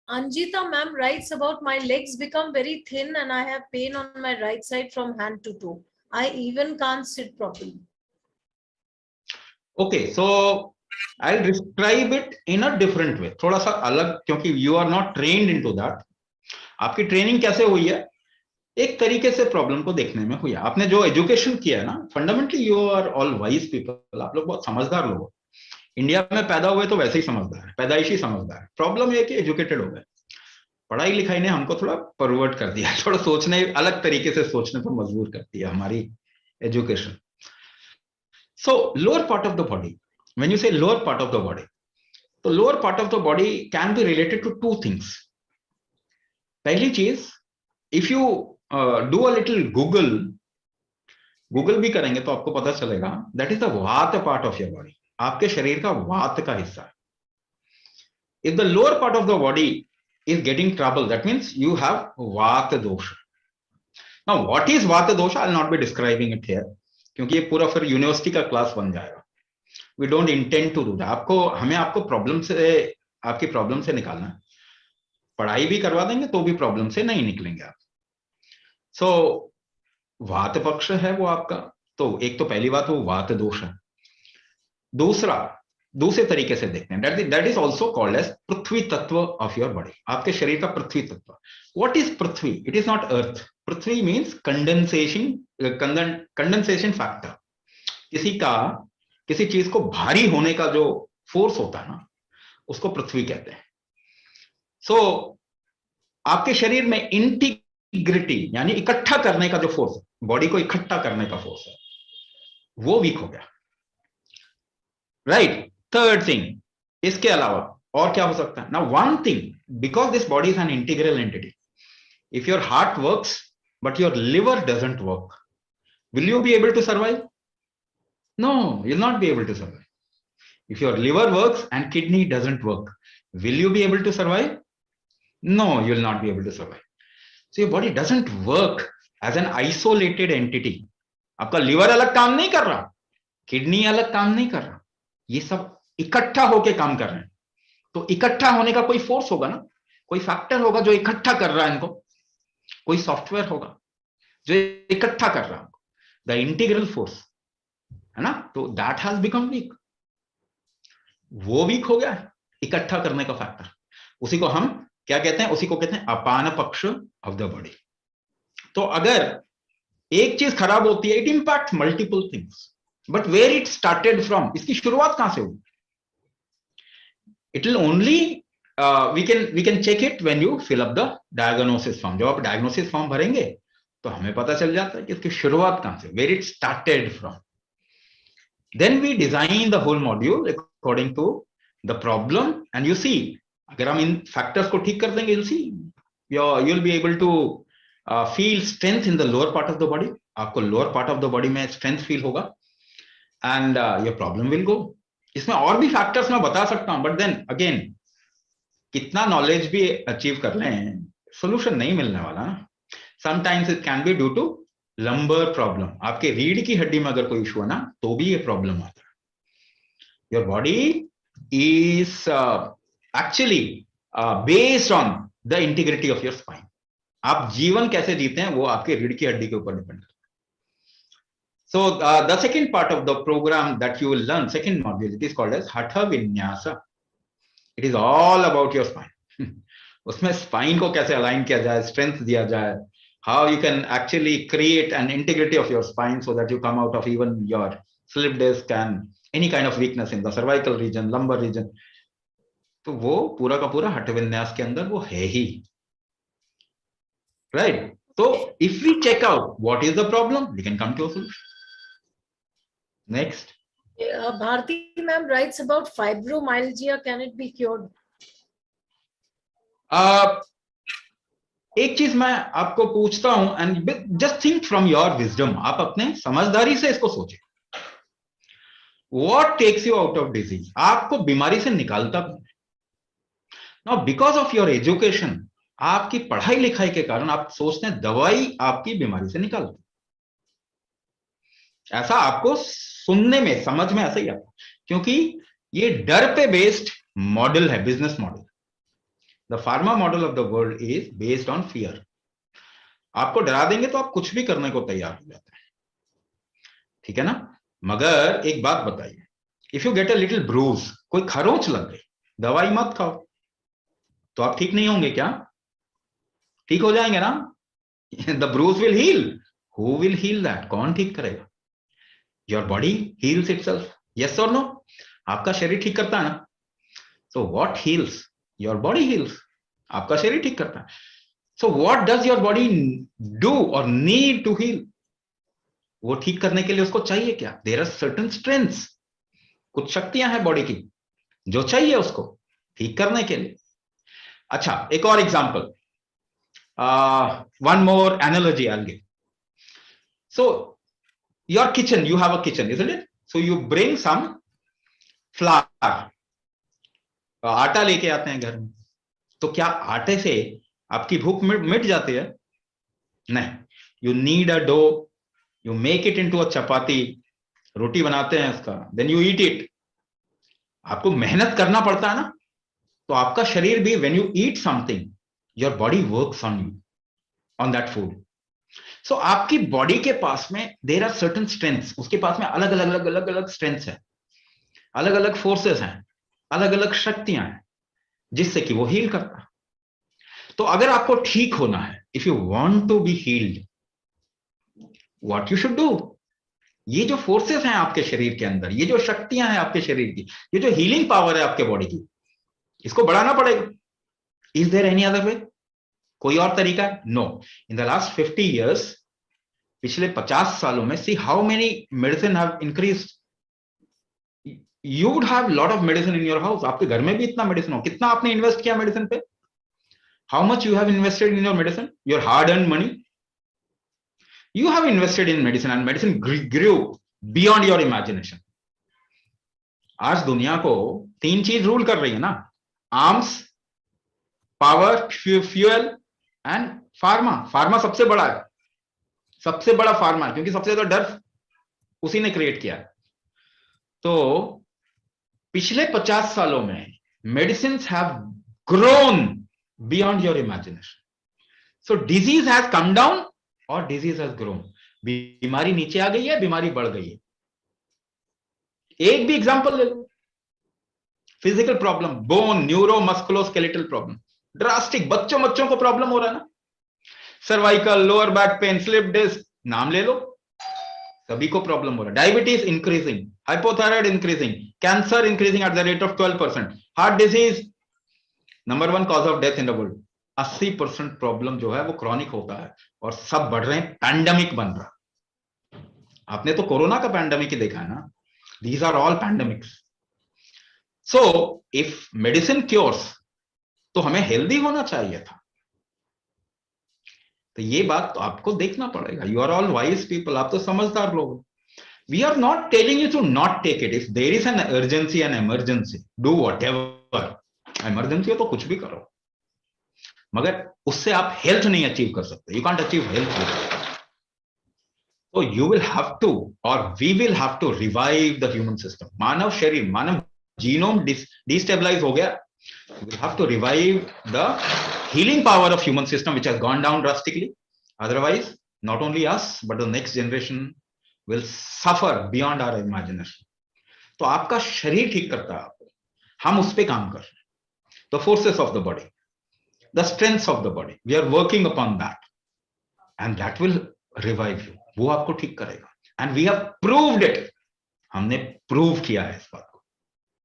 Anjita ma'am writes about my legs become very thin and I have pain on my right side from hand to toe. I even can't sit properly. Okay, so I'll describe it in a different way, थोड़ा सा अलग, क्योंकि you are not trained into that. आपकी training कैसे हुई है? एक तरीके से प्रॉब्लम को देखने में हुई है. आपने जो एजुकेशन किया है ना, fundamentally you are all wise people, आप लोग बहुत समझदार लोग हो. इंडिया में पैदा हुए तो वैसे ही समझदार है, पैदाइशी समझदार है. प्रॉब्लम ये है कि एजुकेटेड हो गए. पढ़ाई लिखाई ने हमको थोड़ा परवर्ट कर दिया, थोड़ा सोचने, अलग तरीके से सोचने पर मजबूर कर दिया हमारी education. So lower part of the body, when you say lower part of the body, तो lower part of the body can be related to two things. पहली चीज, if you do a little Google भी करेंगे तो आपको पता चलेगा that is the vata part of your body. आपके शरीर का वात का हिस्सा है. If the lower part of the body is getting trouble, that means you have vata dosha. Now what is vata dosha, I'll not be describing it here, क्योंकि ये पूरा फिर यूनिवर्सिटी का क्लास बन जाएगा. We don't intend to do that. आपको problem से, आपकी प्रॉब्लम से निकालना है. पढ़ाई भी करवा देंगे तो भी प्रॉब्लम से नहीं निकलेंगे आप. सो वात पक्ष है वो आपका. तो एक तो पहली बात वो वात दोष है. दूसरे तरीके से देखते हैं, that is also called as prithvi tattva of your body. आपके शरीर का पृथ्वी तत्व. What is prithvi? It is not earth. Prithvi means condensation factor. किसी चीज को भारी होने का जो फोर्स होता है ना, उसको पृथ्वी कहते हैं. सो आपके शरीर में इंटीग्रिटी यानी इकट्ठा करने का जो फोर्स, बॉडी को इकट्ठा करने का फोर्स है, वो वीक हो गया. राइट. थर्ड थिंग, इसके अलावा और क्या हो सकता है? Now one thing, because this body is an integral entity, if your heart works but your liver doesn't work, will you be able to survive? No, you will not be able to survive. If your liver works and kidney doesn't work, will you be able to survive? No, you will not be able to survive. So your body doesn't work as an isolated entity. आपका liver अलग काम नहीं कर रहा, kidney अलग काम नहीं कर रहा, ये सब इकट्ठा होके काम कर रहे हैं. तो इकट्ठा होने का कोई फोर्स होगा ना, कोई फैक्टर होगा जो इकट्ठा कर रहा है इनको, कोई सॉफ्टवेयर होगा जो इकट्ठा कर रहा है, द इंटीग्रल फोर्स है ना. तो दैट हैज बिकम वीक. वो वीक हो गया है, इकट्ठा करने का फैक्टर. उसी को हम क्या कहते हैं? उसी को कहते हैं अपान पक्ष ऑफ द बॉडी. तो अगर एक चीज खराब होती है, it impact multiple things, but where it started from, इसकी शुरुआत कहां से हुई? It will only we can check it when you fill up the diagnosis form. जब आप डायग्नोसिस फॉर्म भरेंगे तो हमें पता चल जाता है कि इसकी शुरुआत कहां से, where it started from. Then we design the whole module according to the problem and you see, अगर हम इन फैक्टर्स को ठीक कर देंगे, you'll be able to feel strength in the lower part of the body. आपको lower part of the body में strength feel होगा and your problem will go. इसमें और भी फैक्टर्स मैं बता सकता हूं, बट देन अगेन कितना नॉलेज भी अचीव कर लें, सोल्यूशन नहीं मिलने वाला ना. Sometimes it can be due to lumbar problem. आपके रीढ़ की हड्डी में अगर कोई इशू है ना, तो भी ये प्रॉब्लम आता है. Your body is actually based on the integrity of your spine. आप जीवन कैसे जीते हैं वो आपके रीढ़ की हड्डी के ऊपर डिपेंड करता है. So the second part of the program that you will learn, second module, it is called as Hatha Vinyasa. It is all about your spine. उसमें spine को कैसे align किया जाए, strength दिया जाए, how you can actually create an integrity of your spine so that you come out of even your slip disc and any kind of weakness in the cervical region, lumbar region. तो वो पूरा का पूरा हठ विन्यास के अंदर वो है ही. राइट. तो if we check out what is the problem, we can come to a solution. Next. Bharti ma'am writes about fibromyalgia. Can it be cured? एक चीज मैं आपको पूछता हूं and just think from your wisdom. आप अपने समझदारी से इसको सोचें. What takes you out of disease? आपको बीमारी से निकालता कौन है? Now, because of your education, आपकी पढ़ाई लिखाई के कारण आप सोचते हैं दवाई आपकी बीमारी से निकालती. ऐसा आपको सुनने में, समझ में ऐसा ही आता, क्योंकि ये डर पे बेस्ड मॉडल है, business model. The pharma model of the world is based on fear. आपको डरा देंगे तो आप कुछ भी करने को तैयार हो जाते हैं, ठीक है ना। मगर एक बात बताइए, if you get a little bruise, कोई खरोंच लग गई, दवाई मत खाओ, तो आप ठीक नहीं होंगे क्या? ठीक हो जाएंगे ना? The bruise will heal. Who will heal that? कौन ठीक करेगा? Your body heals itself, yes और नो? आपका शरीर ठीक करता है ना। So what heals? Your body heals, आपका शरीर ठीक करता है। So what does your body do और नीड टू हील? वो ठीक करने के लिए उसको चाहिए क्या? देयर आर सर्टेन स्ट्रेंथ्स, कुछ शक्तियां हैं बॉडी की जो चाहिए उसको ठीक करने के लिए। अच्छा, एक और example, one more analogy I'll give. So your kitchen, you have a kitchen, isn't it? So you bring some flour, आटा लेके आते हैं घर में, तो क्या आटे से आपकी भूख मिट जाती है? नहीं। You need a dough, you make it into a chapati, रोटी बनाते हैं उसका, then you eat it. आपको मेहनत करना पड़ता है ना। तो आपका शरीर भी, when you eat something, your body works on you, on that food. सो आपकी बॉडी के पास में देयर आर सर्टेन स्ट्रेंथ्स, उसके पास में अलग अलग अलग अलग स्ट्रेंथ्स हैं, अलग अलग फोर्सेस हैं, अलग अलग शक्तियां हैं, जिससे कि वो हील करता है। तो अगर आपको ठीक होना है, if you want to be healed, what you should do, ये जो फोर्सेस हैं आपके शरीर के अंदर, ये जो शक्तियां हैं आपके शरीर की, ये जो हीलिंग पावर है आपके बॉडी की, इसको बढ़ाना पड़ेगा। Is there any other way? कोई और तरीका? No. In the last 50 years, पिछले 50 सालों में, see how many medicine have increased. You would have lot of medicine in your house, आपके घर में भी इतना मेडिसिन हो। कितना आपने इन्वेस्ट किया मेडिसिन पे? How much you have invested in your medicine, your hard earned money? You have invested in medicine and medicine grew beyond your imagination. आज दुनिया को 3 चीज रूल कर रही है ना, arms, power, fuel and pharma. Pharma सबसे बड़ा है, सबसे बड़ा फार्मा है, क्योंकि सबसे ज्यादा डर उसी ने क्रिएट किया है। तो पिछले 50 सालों में medicine have grown beyond your imagination. So disease has come down और डिजीज हैज ग्रोन। बीमारी नीचे आ गई है, बीमारी बढ़ गई है। एक भी एग्जांपल ले लो, physical problem, bone, neuro musculoskeletal problem, drastic, बच्चों को प्रॉब्लम हो रहा है ना, cervical, lower back pain, slip disc, नाम ले लो, सभी को प्रॉब्लम हो रहा है। Diabetes increasing, hypothyroid increasing, cancer increasing at the rate of 12%, heart disease number 1 cause of death in the world. 80% problem जो है वो क्रॉनिक होता है, और सब बढ़ रहे हैं, पैंडेमिक बन रहा। आपने तो कोरोना का पैंडेमिक ही देखा है ना। These are all pandemics. So if medicine cures, तो हमें हेल्दी होना चाहिए था। तो ये बात तो आपको देखना पड़ेगा। You are all wise people, आप तो समझदार लोग। We are not telling you to not take it. If there is an urgency and emergency, do whatever. Emergency हो तो कुछ भी करो, मगर उससे आप हेल्थ नहीं अचीव कर सकते। You can't achieve health. तो यू विल हैव टू, और we will have to revive the human system. मानव शरीर, मानव जीनोम डिस्टेबलाइज हो गया। We have to revive the healing power of human system, which has gone down drastically. Otherwise, not only us, but the next generation will suffer beyond our imagination. तो आपका शरीर ठीक करता है आपको, हम उस पे काम कर रहे हैं। The forces of the body, the strengths of the body, we are working upon that, and that will revive you. वो आपको ठीक करेगा, and we have proved it. हमने प्रूव किया है इस बात।